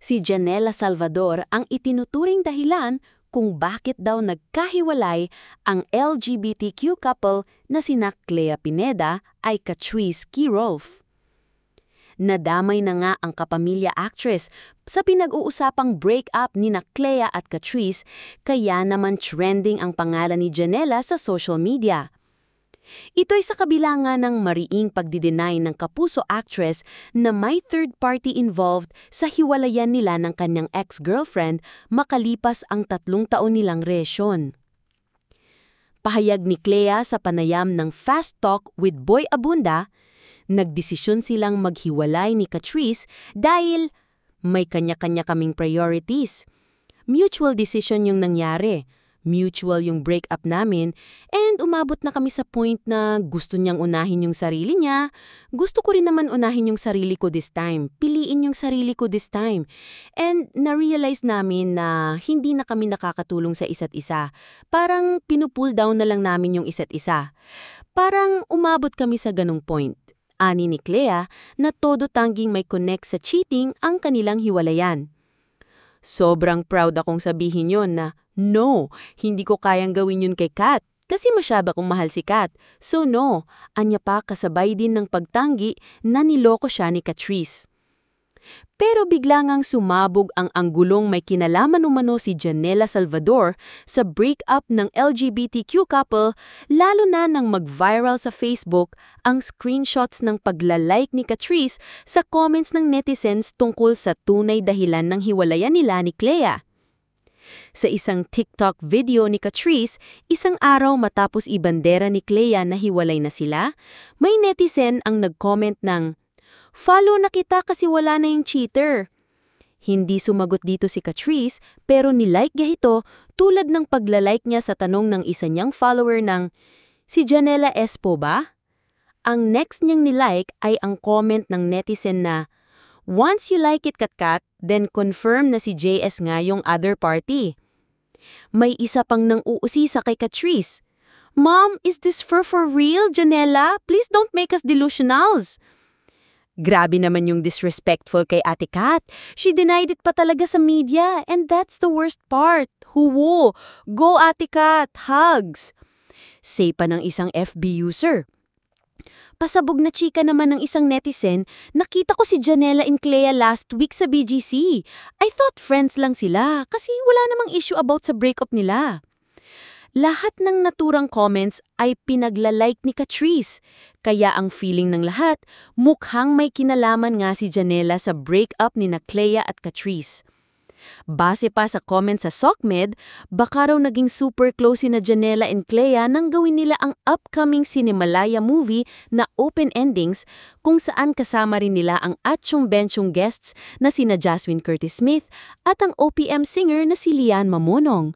Si Janela Salvador ang itinuturing dahilan kung bakit daw nagkahiwalay ang LGBTQ couple na sina Clea Pineda ay Catrice Kirolf. Nadamay na nga ang kapamilya actress sa pinag-uusapang breakup ni Clea at Catrice, kaya naman trending ang pangalan ni Janela sa social media. Ito'y sa kabila nga ng mariing pagdideny ng kapuso actress na may third party involved sa hiwalayan nila ng kanyang ex-girlfriend makalipas ang 3 taon nilang relasyon. Pahayag ni Clea sa panayam ng Fast Talk with Boy Abunda, nagdesisyon silang maghiwalay ni Catrice dahil may kanya-kanya kaming priorities. Mutual decision yung nangyari. Mutual yung breakup namin, and umabot na kami sa point na gusto niyang unahin yung sarili niya. Gusto ko rin naman unahin yung sarili ko this time. Piliin yung sarili ko this time. And na-realize namin na hindi na kami nakakatulong sa isa't isa. Parang pinupull down na lang namin yung isa't isa. Parang umabot kami sa ganung point. Ani ni Clea na todo tanging may connect sa cheating ang kanilang hiwalayan. Sobrang proud akong sabihin yon na, no, hindi ko kayang gawin yun kay Kat kasi masyado akong mahal si Kat. So no, anya pa kasabay din ng pagtanggi na niloko siya ni Catrice. Pero bigla ngang sumabog ang anggulong may kinalaman umano si Janela Salvador sa breakup ng LGBTQ couple, lalo na nang mag-viral sa Facebook ang screenshots ng paglalike ni Catrice sa comments ng netizens tungkol sa tunay dahilan ng hiwalayan nila ni Clea. Sa isang TikTok video ni Catrice, isang araw matapos ibandera ni Clea na hiwalay na sila, may netizen ang nag-comment ng, "Follow na kita kasi wala na yung cheater." Hindi sumagot dito si Catrice pero nilike niya ito tulad ng paglalike niya sa tanong ng isa niyang follower ng, "Si Janela S po ba?" Ang next niyang nilike ay ang comment ng netizen na, "Once you like it Katkat, then confirm na si JS nga yung other party." May isa pang nang uusisa kay Catrice, "Mom, is this for real, Janela? Please don't make us delusionals." Grabe naman yung disrespectful kay Ate Kat. She denied it pa talaga sa media, and that's the worst part. Huwo! Go Ate Kat! Hugs! Say pa ng isang FB user. Pasabog na chika naman ng isang netizen, "Nakita ko si Janela and Clea last week sa BGC. I thought friends lang sila kasi wala namang issue about sa breakup nila." Lahat ng naturang comments ay pinaglalike ni Catrice, kaya ang feeling ng lahat, mukhang may kinalaman nga si Janela sa breakup ni Clea at Catrice. Base pa sa comments sa SOCMED, baka raw naging super close si Janela and Clea nang gawin nila ang upcoming Cinemalaya movie na Open Endings, kung saan kasama rin nila ang atsyong-bensyong guests na sina Jasmine Curtis Smith at ang OPM singer na si Lian Mamonong.